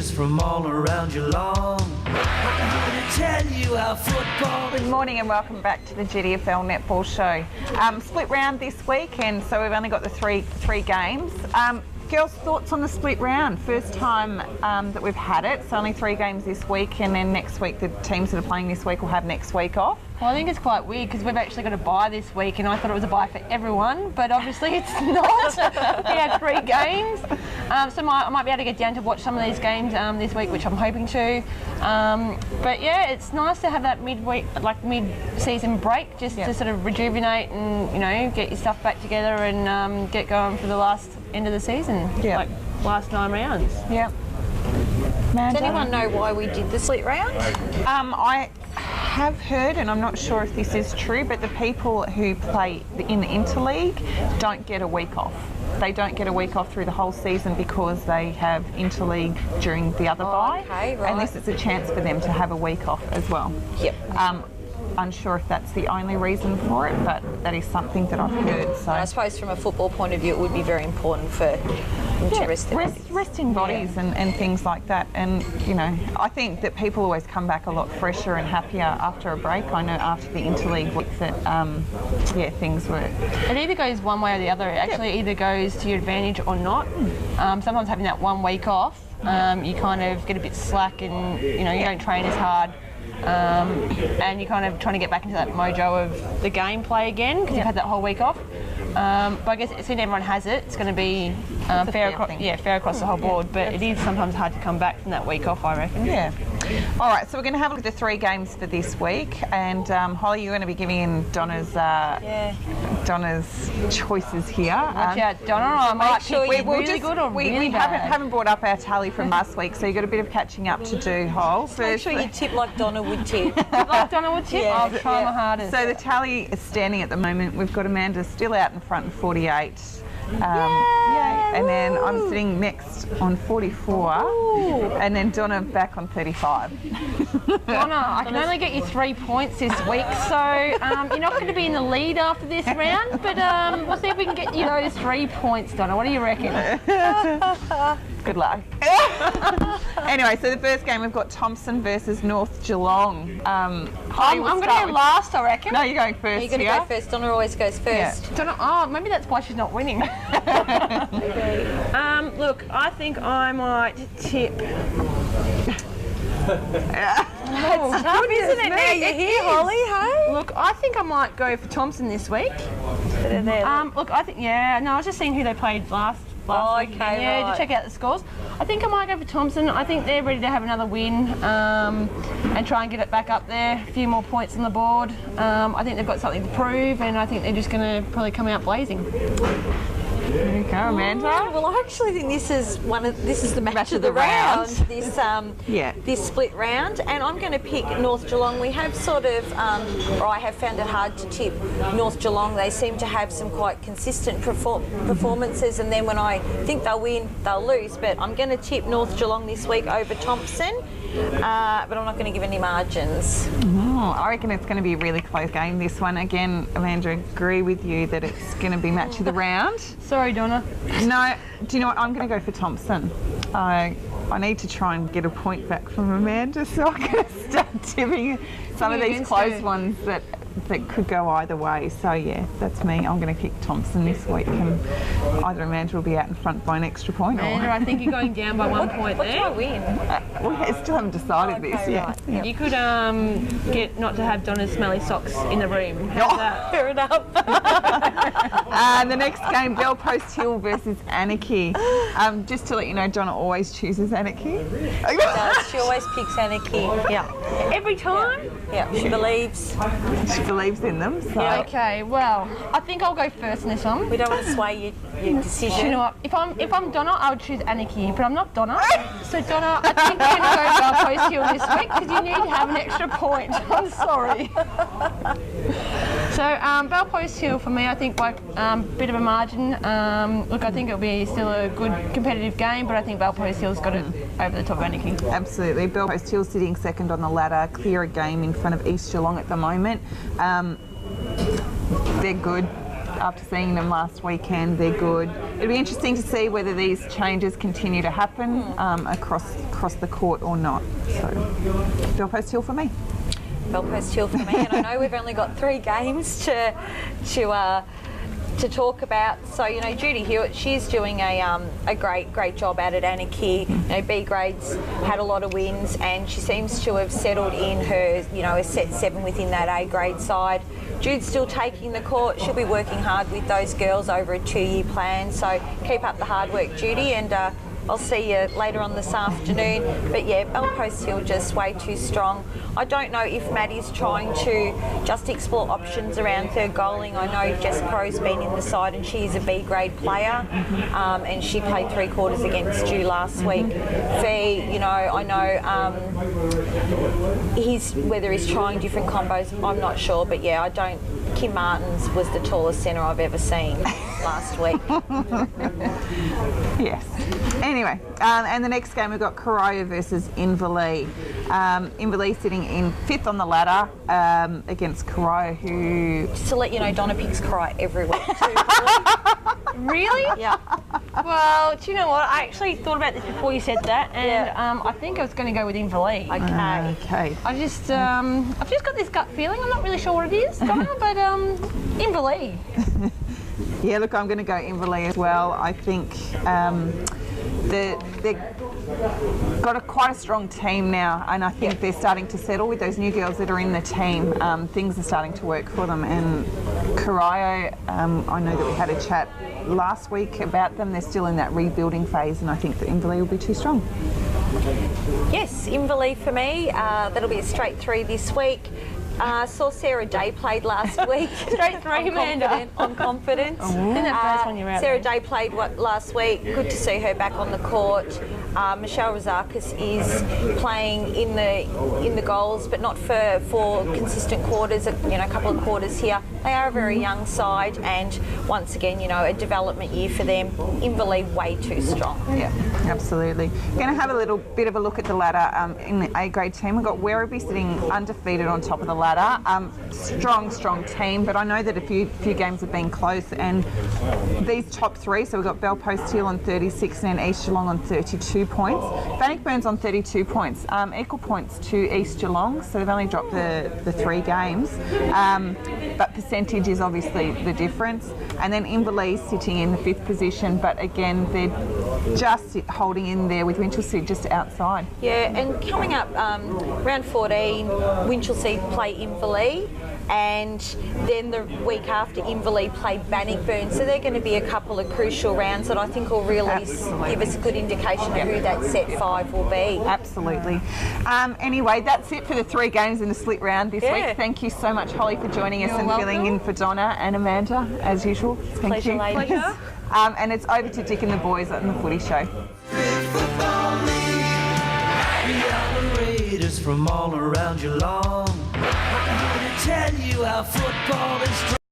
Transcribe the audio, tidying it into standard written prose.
strangers from all around Geelong. I'm going to tell you how football... Good morning and welcome back to the GDFL Netball Show. Split round this week, and so we've only got the three games. Girls, thoughts on the split round? First time that we've had it, so only 3 games this week, and then next week the teams that are playing this week will have next week off. Well, I think it's quite weird because we've actually got a bye this week, and I thought it was a bye for everyone, but obviously it's not. We had 3 games, so I might be able to get down to watch some of these games this week, which I'm hoping to. But yeah, it's nice to have that mid-week, like mid-season break, just to sort of rejuvenate and get your stuff back together and get going for the last end of the season, like last 9 rounds. Yeah. Does anyone know why we did the split round? I have heard, and I'm not sure if this is true, but the people who play in the interleague don't get a week off. They don't get a week off through the whole season because they have interleague during the other bye. Okay, right. And this is a chance for them to have a week off as well. Yep. Unsure if that's the only reason for it, but that is something that I've heard. So I suppose from a football point of view, it would be very important for them to rest their bodies. Resting bodies and things like that. And, I think that people always come back a lot fresher and happier after a break. I know after the interleague week that, things were... It either goes one way or the other. It actually either goes to your advantage or not. Sometimes having that 1 week off, you kind of get a bit slack and, you don't train as hard. And you're kind of trying to get back into that mojo of the gameplay again because you've had that whole week off. But I guess since everyone has it, it's going to be fair across the whole board. But it is sometimes hard to come back from that week off, I reckon. Yeah. All right, so we're going to have a look at the 3 games for this week, and Holly, you're going to be giving in Donna's choices here. Watch out, Donna. I might sure pick really good or really we bad. haven't brought up our tally from last week, so you've got a bit of catching up to do, Hol. Make sure you tip like Donna would tip. Like Donna would tip? Yeah. I'll try my hardest. So the tally is standing at the moment. We've got Amanda still out in front in 48. And then I'm sitting next on 44. And then Donna back on 35. Donna, I can only get you 3 points this week, so you're not going to be in the lead after this round, but we'll see if we can get you those 3 points, Donna. What do you reckon? Good luck. Anyway, so the first game we've got Thompson versus North Geelong. I'm going to go last, I reckon. No, you're going first. You're going to go first. Donna always goes first. Yeah. Donna, maybe that's why she's not winning. Look, I think I might tip. It's tough, isn't it? Now you're here, Holly, hey? Look, I think I might go for Thompson this week. Look, I think, I was just seeing who they played last week. Right. To check out the scores. I think I might go for Thompson. I think they're ready to have another win and try and get it back up there. A few more points on the board. I think they've got something to prove, and I think they're just going to probably come out blazing. There you go, Amanda. Well, I actually think this is the match of the round. This split round, and I'm going to pick North Geelong. We have I have found it hard to tip North Geelong. They seem to have some quite consistent performances, and then when I think they'll win, they'll lose. But I'm going to tip North Geelong this week over Thompson. But I'm not going to give any margins. I reckon it's going to be a really close game, this one. Again, Amanda, agree with you that it's going to be match of the round. Sorry, Donna. No, do you know what? I'm going to go for Thompson. I need to try and get a point back from Amanda, so I'm going to start tipping some of these close ones that could go either way. So yeah, that's me. I'm going to pick Thompson this week, and either Amanda will be out in front by an extra point. Amanda, I think you're going down by 1 point there. What do I win? We still haven't decided this yet. Right. You could get not to have Donna's smelly socks in the room. How's that? Fair enough. The next game, Bell Post Hill versus Anarchy. Just to let you know, Donna always chooses Anarchy. She always picks Anarchy. Yeah. Every time? Yeah. She believes. She believes in them. So. Yeah, okay, well, I think I'll go first in this one. We don't want to sway your decision. You know what? If I'm Donna, I would choose Anarchy, but I'm not Donna. So Donna, I think you're going to go Bell Post Hill this week because you need to have an extra point. I'm sorry. So Bell Post Hill for me, I think by bit of a margin. Look, I think it'll be still a good competitive game, but I think Bell Post Hill's got it over the top of Anarchy. Absolutely. Bell Post Hill sitting second on the ladder, clear a game in front of East Geelong at the moment. They're good. after seeing them last weekend. They're good. It'll be interesting to see whether these changes continue to happen across the court or not. So, Bellpost Hill for me. Bellpost Hill for me, and I know we've only got 3 games to talk about. So, you know, Judy Hewitt, she's doing a great job at it. Anna Keir, you know, B grades, had a lot of wins, and she seems to have settled in her, you know, a set 7 within that A grade side. Jude's still taking the court. She'll be working hard with those girls over a 2-year plan. So keep up the hard work, Judy, and I'll see you later on this afternoon. But yeah, Bellpost Hill just way too strong. I don't know if Maddie's trying to just explore options around her goaling. I know Jess Crow's been in the side and she is a B grade player, and she played 3 quarters against you last week. Fee, you know, I know whether he's trying different combos, I'm not sure, but yeah, I don't. Kim Martins was the tallest centre I've ever seen last week. Yes. Anyway, and the next game we've got Corio versus Inverleigh. Inverleigh sitting in 5th on the ladder against Corio, who... Just to let you know, Donna picks Corio every week too. Really? Yeah. Well, do you know what? I actually thought about this before you said that, and I think I was going to go with Inverleigh. Okay. I've just got this gut feeling. I'm not really sure what it is, Donna, but Inverleigh. Yeah, look, I'm going to go Inverleigh as well. I think they've got quite a strong team now, and I think they're starting to settle with those new girls that are in the team. Things are starting to work for them. And Corio, I know that we had a chat last week about them. They're still in that rebuilding phase, and I think that Inverleigh will be too strong. Yes, Inverleigh for me. That'll be a straight 3 this week. Saw Sarah Day played last week. Straight 3, Amanda. I'm confident. In that first one you're out Sarah there. Day played last week. Good to see her back on the court. Michelle Rozakis is playing in the goals, but not for consistent quarters. You know, a couple of quarters here. They are a very young side, and once again, you know, a development year for them. Inverleigh way too strong. Yeah, absolutely. We're going to have a little bit of a look at the ladder in the A grade team. We've got Werribee sitting undefeated on top of the ladder. Strong team, but I know that a few games have been close, and these top 3, so we've got Bellpost Hill on 36 and East Geelong on 32 points. Bannockburn's on 32 points, equal points to East Geelong, so they've only dropped the 3 games, but percentage is obviously the difference. And then Inverleigh sitting in the 5th position, but again, they're just holding in there with Winchelsea just outside. Yeah, and coming up round 14, Winchelsea play Inverleigh, and then the week after Inverleigh play Bannockburn, so they're going to be a couple of crucial rounds that I think will really give us a good indication of who that set 5 will be. Absolutely. Anyway, that's it for the 3 games in the split round this week. Thank you so much, Holly, for joining us and filling in for Donna and Amanda, as usual. Thank you. Pleasure. And it's over to Dick and the boys on the Footy Show. Raiders from all around Geelong. I'm here to tell you how football is.